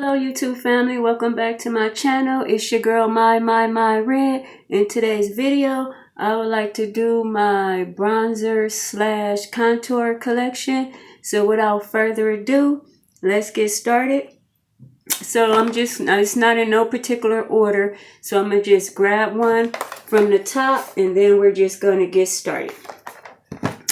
Hello YouTube family, welcome back to my channel. It's your girl my Red. In today's video I would like to do my bronzer slash contour collection. So without further ado, let's get started. So it's not in no particular order, so I'm gonna just grab one from the top and then we're just gonna get started.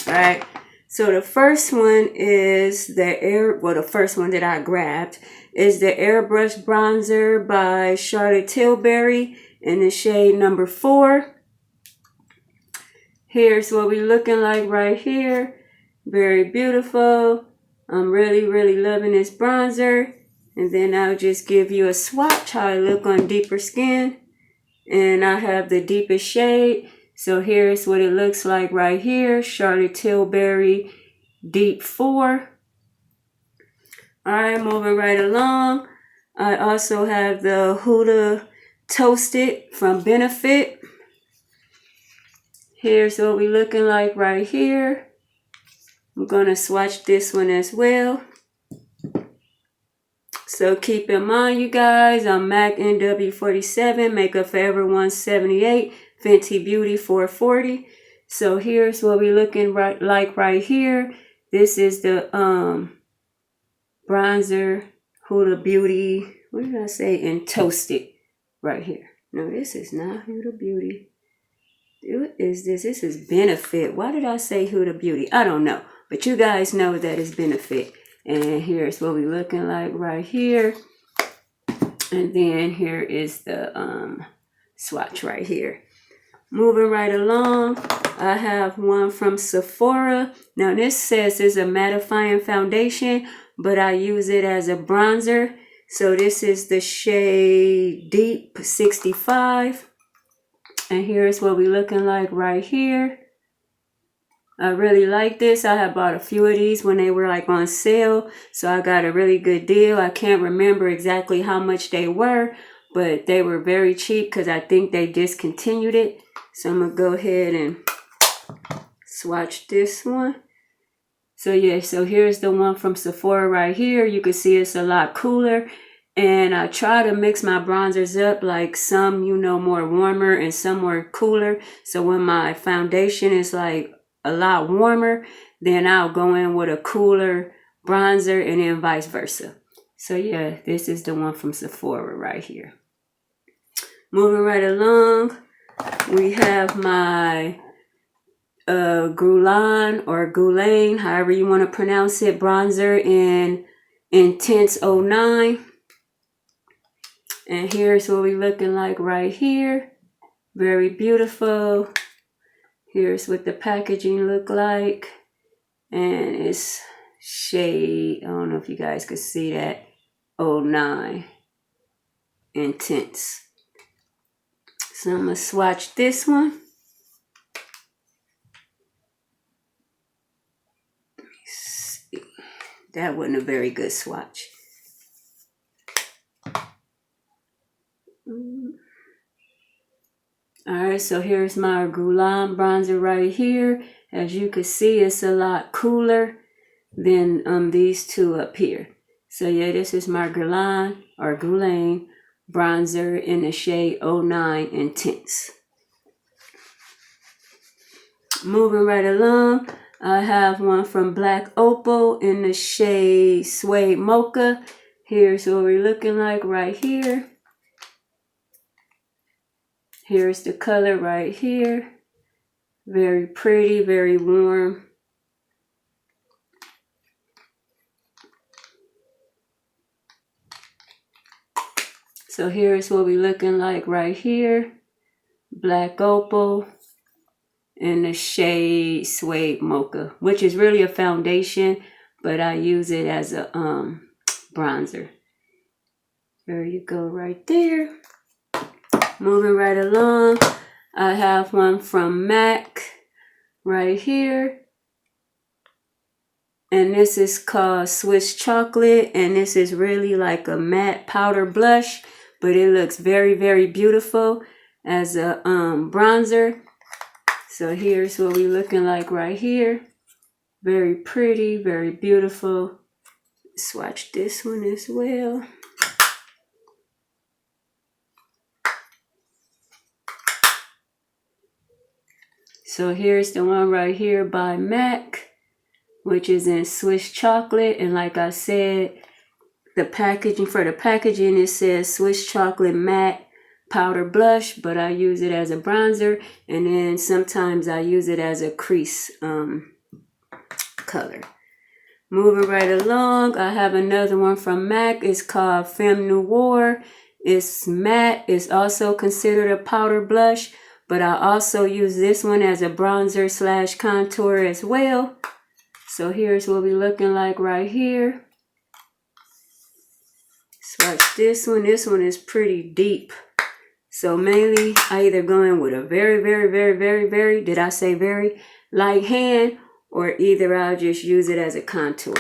Alright, so the first one is the first one that I grabbed is the Airbrush Bronzer by Charlotte Tilbury in the shade number 4. Here's what we looking like right here. Very beautiful. I'm really loving this bronzer. And then I'll just give you a swatch how I look on deeper skin. And I have the deepest shade. So here's what it looks like right here. Charlotte Tilbury Deep 4. Alright, moving right along. I also have the Huda Toasted from Benefit. Here's what we looking like right here. I'm going to swatch this one as well. So keep in mind, you guys, I'm MAC NW47, Makeup Forever 178, Fenty Beauty 440. So here's what we looking like right here. This is the bronzer Huda Beauty. What did I say? And Toasted right here. No, this is not Huda Beauty. What is this? This is Benefit. Why did I say Huda Beauty? I don't know. But you guys know that it's Benefit. And here's what we looking like right here. And then here is the swatch right here. Moving right along, I have one from Sephora. Now this says it's a mattifying foundation, but I use it as a bronzer. So this is the shade Deep 65. And here's what we looking like right here. I really like this. I have bought a few of these when they were like on sale. So I got a really good deal. I can't remember exactly how much they were, but they were very cheap because I think they discontinued it. So I'm going to go ahead and swatch this one. So yeah, so here's the one from Sephora right here. You can see it's a lot cooler. And I try to mix my bronzers up, like some, you know, more warmer and some more cooler. So when my foundation is like a lot warmer, then I'll go in with a cooler bronzer and then vice versa. So yeah, this is the one from Sephora right here. Moving right along, we have my Guerlain, however you want to pronounce it, bronzer in Intense 09. And here's what we looking like right here. Very beautiful. Here's what the packaging look like. And it's shade, I don't know if you guys could see that, 09 Intense. So I'm going to swatch this one. Let me see. That wasn't a very good swatch. Alright, so here's my Guerlain bronzer right here. As you can see, it's a lot cooler than these two up here. So yeah, this is my Guerlain bronzer in the shade 09 Intense. Moving right along, I have one from Black Opal in the shade Suede Mocha. Here's what we're looking like right here. Here's the color right here. Very pretty, very warm. So here's what we're looking like right here. Black Opal in the shade Suede Mocha, which is really a foundation, but I use it as a bronzer. There you go right there. Moving right along, I have one from MAC right here. And this is called Swiss Chocolate. And this is really like a matte powder blush. But it looks very beautiful as a bronzer. So here's what we're looking like right here. Very pretty, very beautiful. Swatch this one as well. So here's the one right here by MAC, which is in Swiss chocolate. And like I said, the packaging, for the packaging, it says Swiss chocolate matte powder blush, but I use it as a bronzer, and then sometimes I use it as a crease color. Moving right along, I have another one from MAC. It's called Femme Noir. It's matte. It's also considered a powder blush, but I also use this one as a bronzer slash contour as well. So here's what we're looking like right here. Swatch this one. This one is pretty deep. So mainly I either go in with a very, did I say very, light hand, or either I'll just use it as a contour.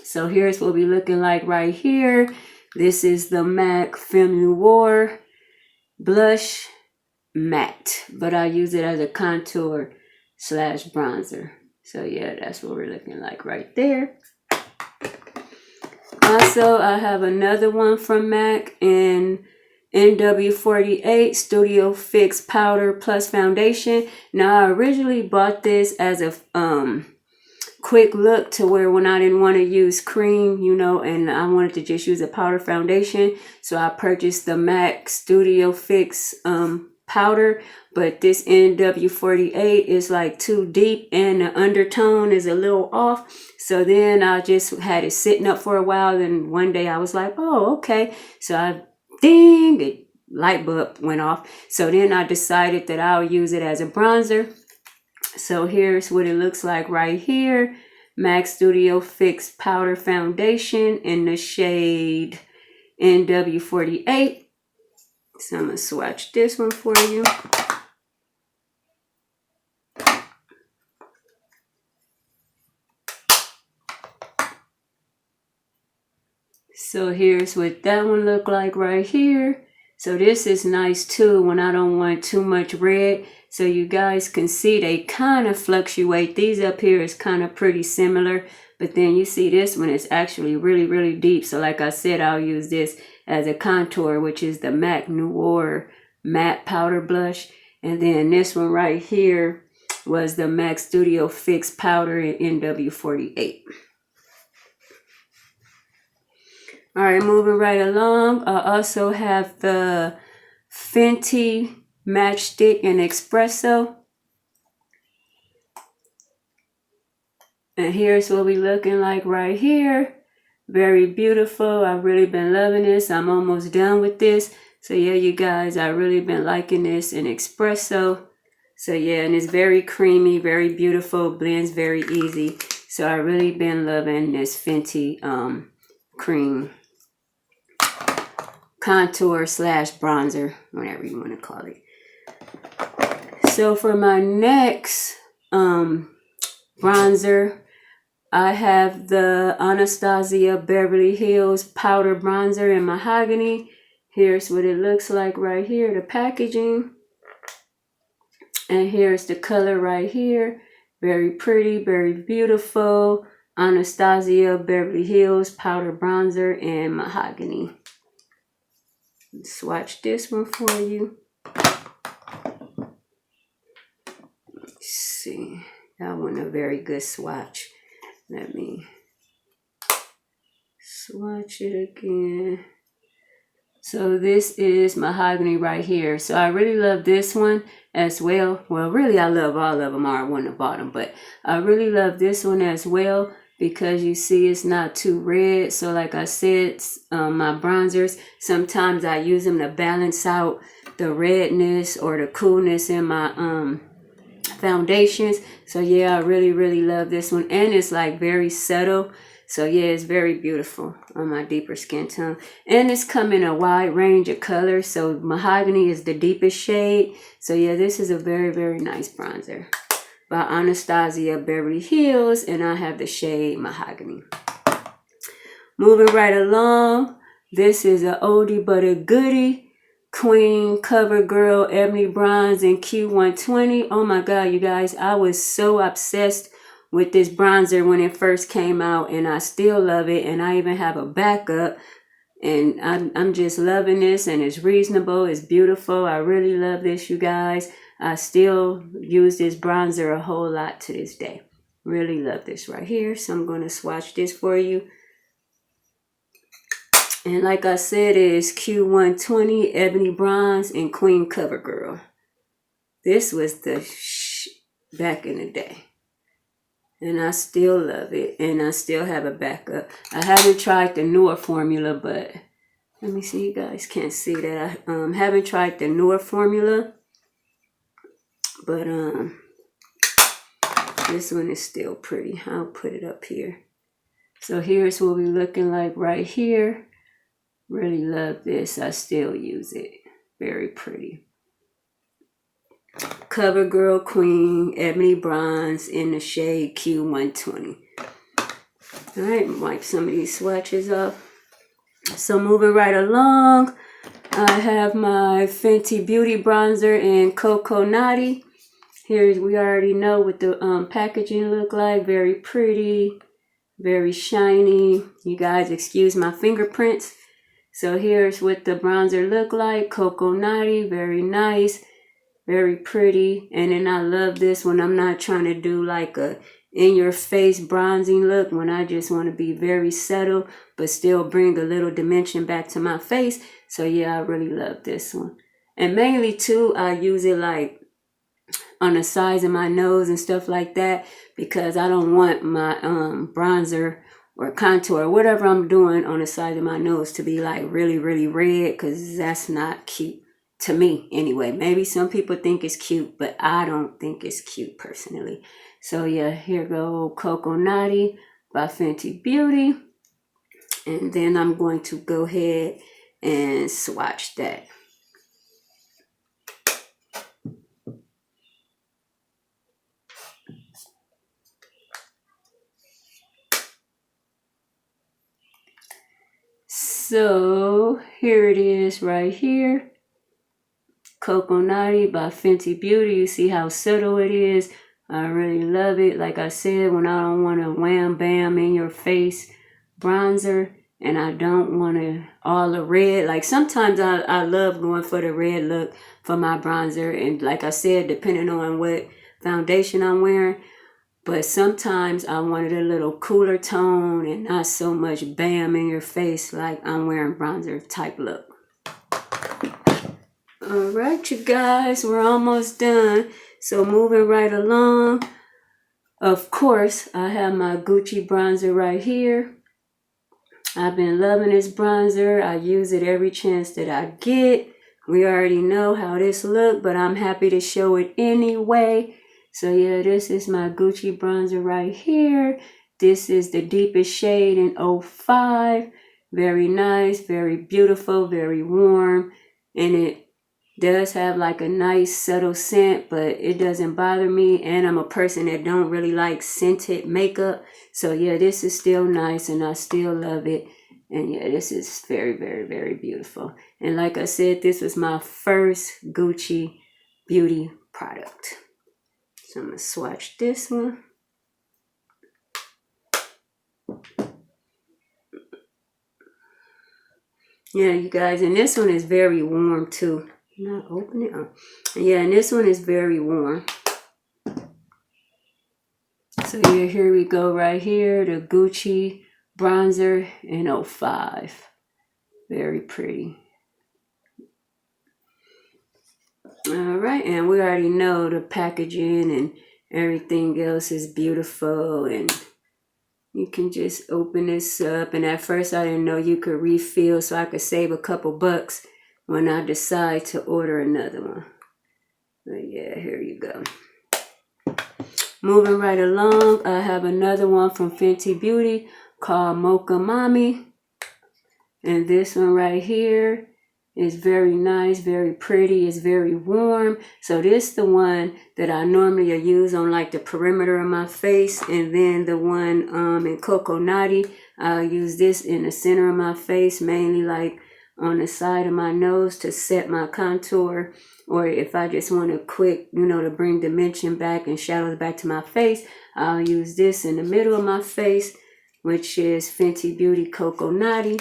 So here's what we're looking like right here. This is the MAC Femme Noir blush matte, but I use it as a contour slash bronzer. So yeah, that's what we're looking like right there. Also, I have another one from MAC in NW48 Studio Fix Powder Plus Foundation. Now, I originally bought this as a quick look to where when I didn't want to use cream, you know, and I wanted to just use a powder foundation. So I purchased the MAC Studio Fix powder, but this NW48 is like too deep and the undertone is a little off. So then I just had it sitting up for a while, and one day I was like, oh, okay. So I ding, the light bulb went off. So then I decided that I'll use it as a bronzer. So here's what it looks like right here. MAC Studio Fix Powder Foundation in the shade NW48. So I'm going to swatch this one for you. So here's what that one look like right here. So this is nice too when I don't want too much red. So you guys can see they kind of fluctuate. These up here is kind of pretty similar. But then you see this one is actually really deep. So like I said, I'll use this as a contour, which is the MAC Noir Matte Powder Blush. And then this one right here was the MAC Studio Fix Powder in NW48. All right, moving right along. I also have the Fenty Matchstick and Espresso. And here's what we looking like right here. Very beautiful. I've really been loving this. I'm almost done with this. So yeah, you guys, I've really been liking this in Espresso. So yeah, and it's very creamy, very beautiful, blends very easy. So I've really been loving this Fenty cream contour slash bronzer, whatever you want to call it. So for my next bronzer, I have the Anastasia Beverly Hills Powder Bronzer in Mahogany. Here's what it looks like right here, the packaging. And here's the color right here. Very pretty, very beautiful. Anastasia Beverly Hills Powder Bronzer in Mahogany. Swatch this one for you. Let's see. That one a very good swatch. Let me swatch it again. So this is Mahogany right here. So I really love this one as well. Well, really I love all of them. I wouldn't have bought them, but I really love this one as well, because you see it's not too red. So like I said, my bronzers, sometimes I use them to balance out the redness or the coolness in my foundations. So yeah, I really love this one. And it's like very subtle. So yeah, it's very beautiful on my deeper skin tone. And it's come in a wide range of colors. So Mahogany is the deepest shade. So yeah, this is a very nice bronzer by Anastasia Beverly Hills, and I have the shade Mahogany. Moving right along, this is an oldie but a goodie. Queen CoverGirl Ebony Bronze in Q120. Oh my god, you guys, I was so obsessed with this bronzer when it first came out, and I still love it, and I even have a backup, and I'm just loving this, and it's reasonable, it's beautiful. I really love this, you guys. I still use this bronzer a whole lot to this day. Really love this right here. So I'm going to swatch this for you. And like I said, it is Q120 Ebony Bronze and Queen Cover Girl. This was the back in the day. And I still love it. And I still have a backup. I haven't tried the newer formula, but let me see. You guys can't see that. I haven't tried the newer formula. But this one is still pretty. I'll put it up here. So here's what we're looking like right here. Really love this. I still use it. Very pretty. Cover Girl Queen Ebony Bronze in the shade Q120. Alright, wipe some of these swatches off. So moving right along, I have my Fenty Beauty Bronzer in Cocoa Naughty. Here we already know what the packaging look like. Very pretty, very shiny. You guys excuse my fingerprints. So here's what the bronzer look like. Cocoa Naughty, very nice. Very pretty. And then I love this when I'm not trying to do like a in-your-face bronzing look, when I just want to be very subtle but still bring a little dimension back to my face. So yeah, I really love this one. And mainly too, I use it like on the sides of my nose and stuff like that, because I don't want my bronzer or contour or whatever I'm doing on the side of my nose to be like really, really red, because that's not cute. To me, anyway. Maybe some people think it's cute, but I don't think it's cute personally. So yeah, here go Cocoa Naughty by Fenty Beauty. And then I'm going to go ahead and swatch that. So here it is right here. Cocoa Naughty by Fenty Beauty. You see how subtle it is. I really love it. Like I said, when I don't want to wham bam in your face bronzer, and I don't want to all the red. Like sometimes I love going for the red look for my bronzer, and like I said, depending on what foundation I'm wearing. But sometimes I wanted a little cooler tone and not so much bam in your face like I'm wearing bronzer type look. Alright, you guys, we're almost done. So moving right along, of course, I have my Gucci bronzer right here. I've been loving this bronzer. I use it every chance that I get. We already know how this look, but I'm happy to show it anyway. So yeah, this is my Gucci bronzer right here. This is the deepest shade in 05. Very nice, very beautiful, very warm. And it does have like a nice subtle scent, but it doesn't bother me. And I'm a person that don't really like scented makeup. So yeah, this is still nice and I still love it. And yeah, this is very, very, very beautiful. And like I said, this was my first Gucci beauty product. So I'm going to swatch this one. Yeah, you guys, and this one is very warm too. Not open it up. Yeah, and this one is very warm. So yeah, here we go right here, the Gucci bronzer in 05. Very pretty. All right, and we already know the packaging and everything else is beautiful, and you can just open this up. And at first I didn't know you could refill, so I could save a couple bucks when I decide to order another one. But yeah, here you go. Moving right along, I have another one from Fenty Beauty called Mocha Mommy. And this one right here is very nice, very pretty. It's very warm. So this is the one that I normally use on like the perimeter of my face. And then the one in Cocoa Naughty, I'll use this in the center of my face, mainly like on the side of my nose to set my contour. Or if I just want a quick, you know, to bring dimension back and shadows back to my face, I'll use this in the middle of my face, which is Fenty Beauty Cocoa Naughty.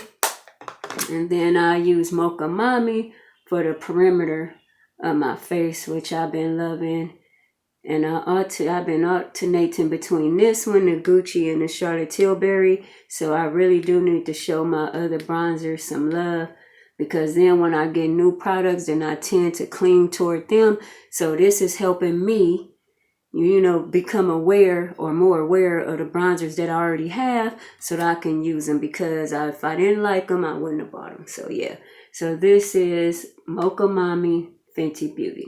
And then I use Mocha Mommy for the perimeter of my face, which I've been loving. And I've been alternating between this one, the Gucci, and the Charlotte Tilbury. So I really do need to show my other bronzers some love, because then when I get new products, then I tend to cling toward them. So this is helping me, you know, become aware or more aware of the bronzers that I already have, so that I can use them, because if I didn't like them, I wouldn't have bought them. So yeah, so this is Mocha Mommy Fenty Beauty.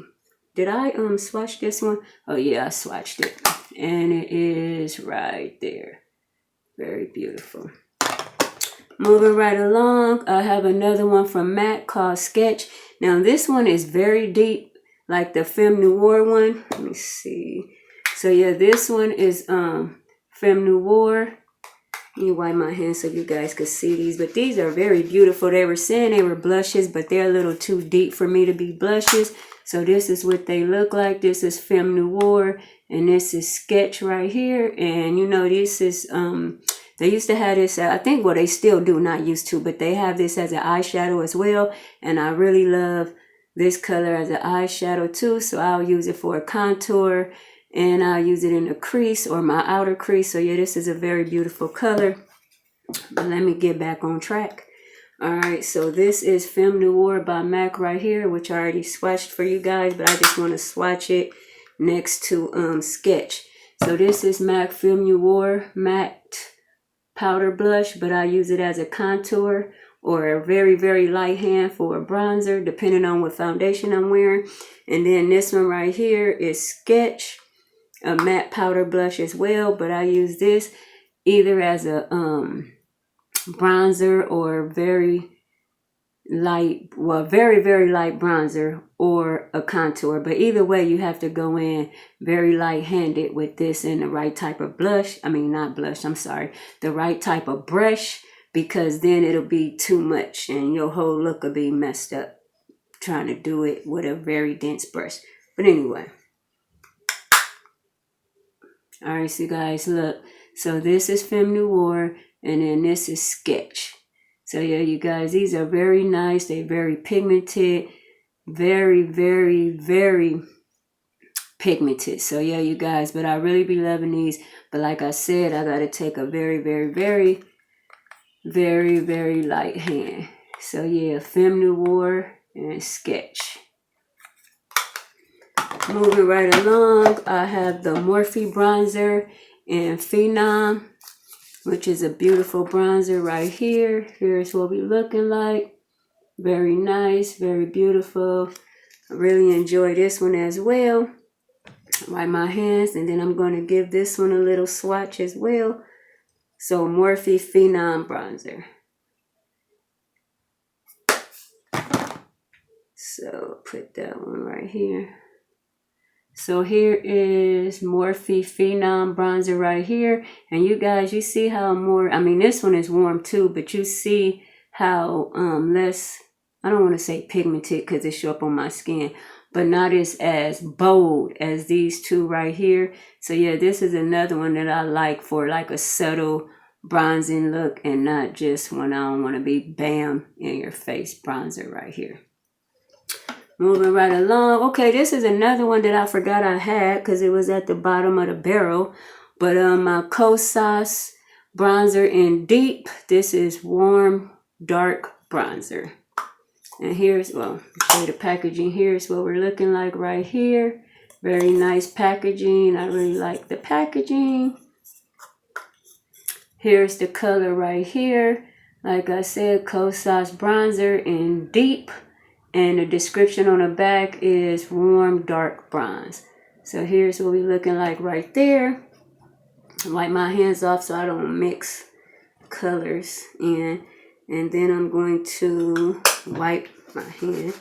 Did I swatch this one? Oh yeah, I swatched it, and it is right there. Very beautiful. Moving right along, I have another one from MAC called Sketch. Now this one is very deep, like the Femme Noir one. Let me see. So yeah, this one is Femme Noir. Let me wipe my hands so you guys could see these. But these are very beautiful. They were saying they were blushes, but they're a little too deep for me to be blushes. So this is what they look like. This is Femme Noir, and this is Sketch right here. And you know, this is they used to have this, I think, well, they still do, not used to, but they have this as an eyeshadow as well. And I really love this color as an eyeshadow too. So I'll use it for a contour, and I'll use it in the crease or my outer crease. So yeah, this is a very beautiful color. But let me get back on track. All right, so this is Femme Noir by MAC right here, which I already swatched for you guys, but I just want to swatch it next to Sketch. So this is MAC Femme Noir Matte Powder Blush, but I use it as a contour or a very, very light hand for a bronzer, depending on what foundation I'm wearing. And then this one right here is Sketch, a matte powder blush as well, but I use this either as a bronzer or very light, well, very, very light bronzer or a contour. But either way, you have to go in very light-handed with this and the right type of blush. I mean, not blush, I'm sorry. The right type of brush, because then it'll be too much and your whole look will be messed up trying to do it with a very dense brush. But anyway. All right, so guys, look. So this is Femme Noir, and then this is Sketch. So yeah, you guys, these are very nice. They're very pigmented. Very, very, very pigmented. So yeah, you guys, but I really be loving these. But like I said, I got to take a very, very, very, very, very light hand. So yeah, Femme Noir and Sketch. Moving right along, I have the Morphe bronzer in Phenom, which is a beautiful bronzer right here. Here's what we looking like. Very nice, very beautiful. I really enjoy this one as well. Wipe my hands, and then I'm going to give this one a little swatch as well. So Morphe Phenom bronzer. So put that one right here. So here is Morphe Phenom bronzer right here. And you guys, you see how more, I mean, this one is warm too, but you see how less, I don't want to say pigmented because it show up on my skin, but not as bold as these two right here. So yeah, this is another one that I like for like a subtle bronzing look, and not just when I don't want to be bam in your face bronzer right here. Moving right along. Okay, this is another one that I forgot I had because it was at the bottom of the barrel. But my Kosas bronzer in Deep. This is Warm Dark Bronzer. And here's, well, show you the packaging. Here's what we're looking like right here. Very nice packaging. I really like the packaging. Here's the color right here. Like I said, Kosas bronzer in Deep. And the description on the back is Warm Dark Bronze. So here's what we're looking like right there. Wipe my hands off so I don't mix colors in. And then I'm going to wipe my hand.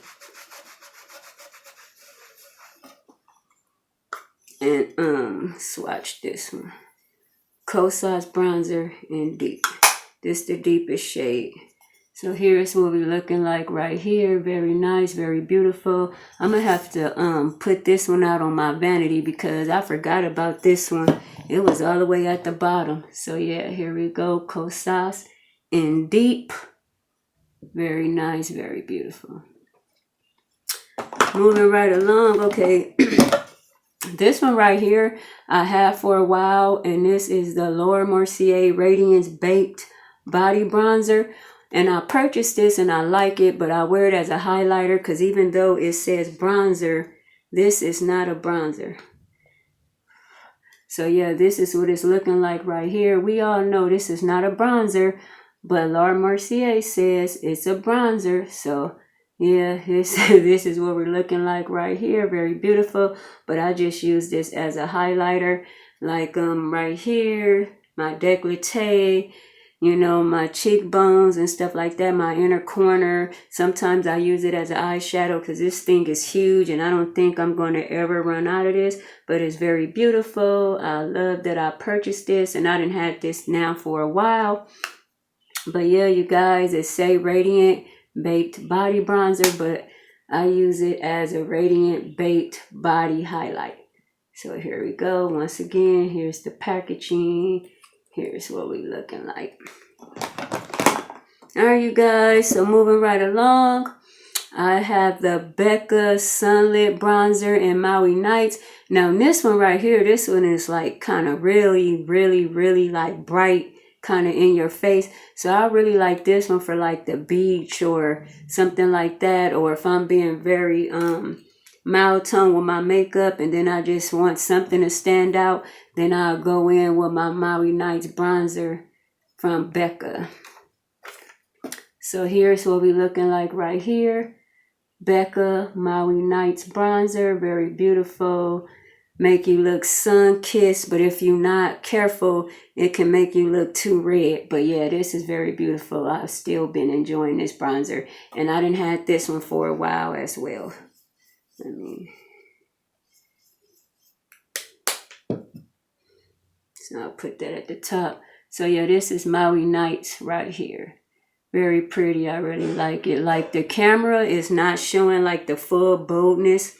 And swatch this one. Kosas bronzer in Deep. This is the deepest shade. So here's what we're looking like right here. Very nice, very beautiful. I'm going to have to put this one out on my vanity because I forgot about this one. It was all the way at the bottom. So yeah, here we go. Kosas in Deep. Very nice, very beautiful. moving right along. Okay. This one right here I have for a while, and this is the Laura Mercier Radiance Baked Body Bronzer. And I purchased this and I like it, but I wear it as a highlighter because even though it says bronzer, this is not a bronzer. So yeah, this is what it's looking like right here. We all know this is not a bronzer, but Laura Mercier says it's a bronzer. So yeah, this is what we're looking like right here. Very beautiful. But I just use this as a highlighter, like right here, my décolleté, you know, my cheekbones and stuff like that, my inner corner. Sometimes I use it as an eyeshadow because this thing is huge and I don't think I'm going to ever run out of this, but it's very beautiful. I love that I purchased this, and I done had this now for a while. But yeah, you guys, it's Say Radiant Baked Body Bronzer, but I use it as a Radiant Baked Body Highlight. So here we go. Once again, here's the packaging. Here's what we looking like. All right, you guys, so moving right along, I have the Becca Sunlit Bronzer in Maui Nights. Now this one right here, this one is like kind of really like bright, kind of in your face. So I really like this one for like the beach or something like that, or if I'm being very mild tone with my makeup and then I just want something to stand out, then I'll go in with my Maui Nights bronzer from Becca. So here's what we looking like right here. Becca Maui Nights bronzer, very beautiful. Make you look sun-kissed, but if you're not careful, it can make you look too red. But yeah, this is very beautiful. I've still been enjoying this bronzer, and I done had this one for a while as well. So I'll put that at the top. So yeah, this is Maui Nights right here. Very pretty. I really like it. Like the camera is not showing like the full boldness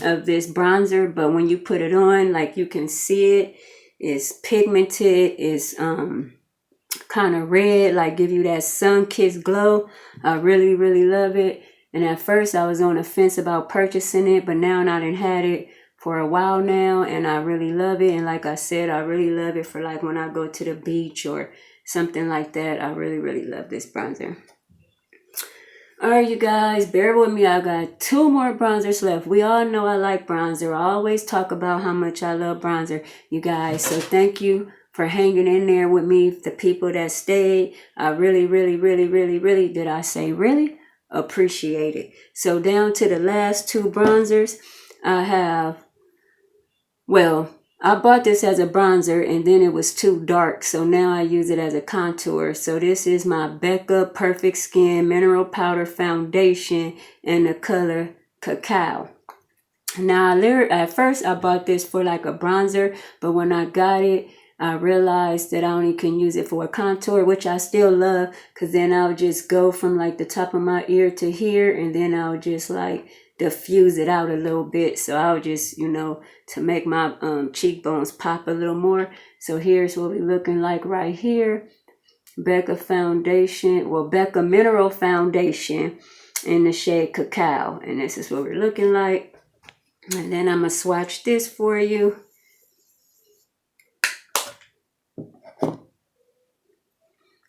of this bronzer, but when you put it on, like you can see it. It's pigmented. It's kind of red, like give you that sun-kissed glow. I really love it. And at first I was on the fence about purchasing it, but now I done had it for a while now, and I really love it. And like I said, I really love it for like when I go to the beach or something like that. I really love this bronzer. All right, you guys, bear with me. I got 2 more bronzers left. We all know I like bronzer. I always talk about how much I love bronzer, you guys. So thank you for hanging in there with me, the people that stayed. I really did I say really? Appreciate it. So down to the last 2 bronzers, I have, well, I bought this as a bronzer and then it was too dark, so now I use it as a contour. So this is my Becca Perfect Skin Mineral Powder Foundation in the color Cacao. Now, at first I bought this for like a bronzer, but when I got it, I realized that I only can use it for a contour, which I still love, because then I'll just go from like the top of my ear to here, and then I'll just like diffuse it out a little bit. So I'll just, you know, to make my cheekbones pop a little more. So here's what we're looking like right here. Becca Foundation, well, Becca Mineral Foundation in the shade Cacao. And this is what we're looking like. And then I'm going to swatch this for you.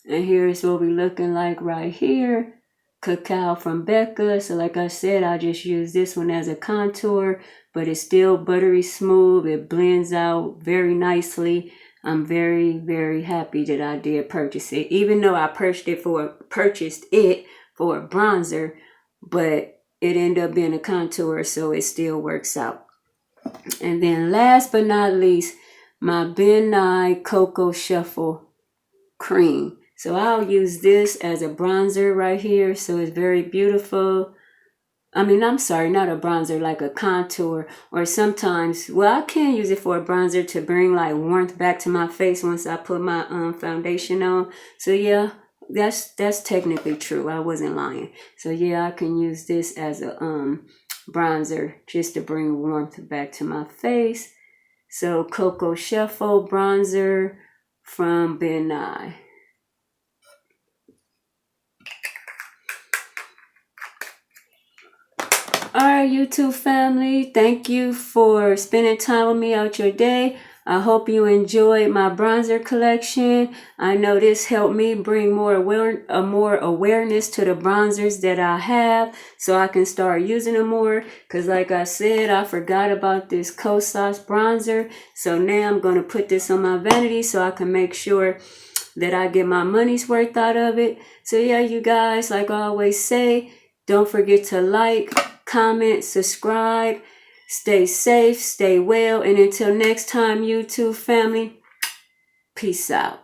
And here's what we're looking like right here. Cacao from Becca. So like I said, I just use this one as a contour, but it's still buttery smooth. It blends out very nicely. I'm very happy that I did purchase it, even though I purchased it for a bronzer, but it ended up being a contour, so it still works out. And then last but not least, my Ben Nye Cocoa Shuffle Cream. So I'll use this as a bronzer right here. So it's very beautiful. I mean, I'm sorry, not a bronzer, like a contour. Or sometimes, well, I can use it for a bronzer to bring like warmth back to my face once I put my foundation on. So yeah, that's technically true. I wasn't lying. So yeah, I can use this as a bronzer just to bring warmth back to my face. So Cocoa Shuffle bronzer from Ben Nye. Alright, YouTube family, thank you for spending time with me out your day. I hope you enjoyed my bronzer collection. I know this helped me bring more awareness to the bronzers that I have, so I can start using them more. Because like I said, I forgot about this Kosas bronzer. So now I'm going to put this on my vanity so I can make sure that I get my money's worth out of it. So yeah, you guys, like I always say, don't forget to like, comment, subscribe. Stay safe, stay well, and until next time, YouTube family, peace out.